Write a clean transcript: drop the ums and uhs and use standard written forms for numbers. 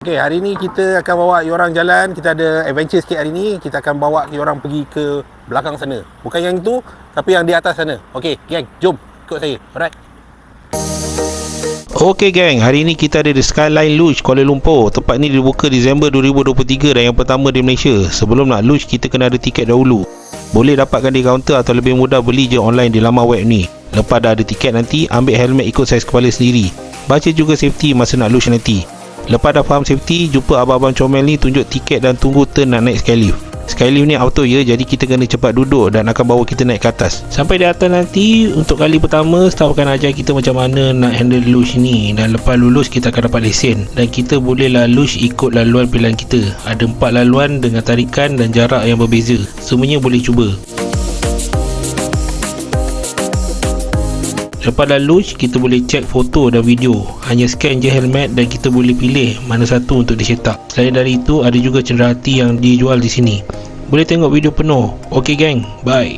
Okay, hari ni kita akan bawa korang jalan. Kita ada adventure sikit hari ni. Kita akan bawa korang pergi ke belakang sana. Bukan yang itu, tapi yang di atas sana. Okay, geng, jom ikut saya. Alright. Okey geng, hari ni kita ada di Skyline Luge Kuala Lumpur. Tempat ni dibuka Disember 2023 dan yang pertama di Malaysia. Sebelum nak luge, kita kena ada tiket dahulu. Boleh dapatkan di kaunter atau lebih mudah beli je online di laman web ni. Lepas dah ada tiket nanti, ambil helmet ikut saiz kepala sendiri. Baca juga safety masa nak luge nanti. Lepas dah faham safety, jumpa abang-abang comel ni tunjuk tiket dan tunggu turn nak naik skylift. Skylift ni auto ya, jadi kita kena cepat duduk dan akan bawa kita naik ke atas. Sampai di atas nanti, untuk kali pertama staff akan ajar kita macam mana nak handle luge ni. Dan lepas lulus kita akan dapat lesen. Dan kita bolehlah luge ikut laluan pilihan kita. Ada 4 laluan dengan tarikan dan jarak yang berbeza. Semuanya boleh cuba. Lepas dah luge, kita boleh cek foto dan video. Hanya scan je helmet dan kita boleh pilih mana satu untuk dicetak. Selain dari itu, ada juga cenderahati yang dijual di sini. Boleh tengok video penuh. Okey geng, bye.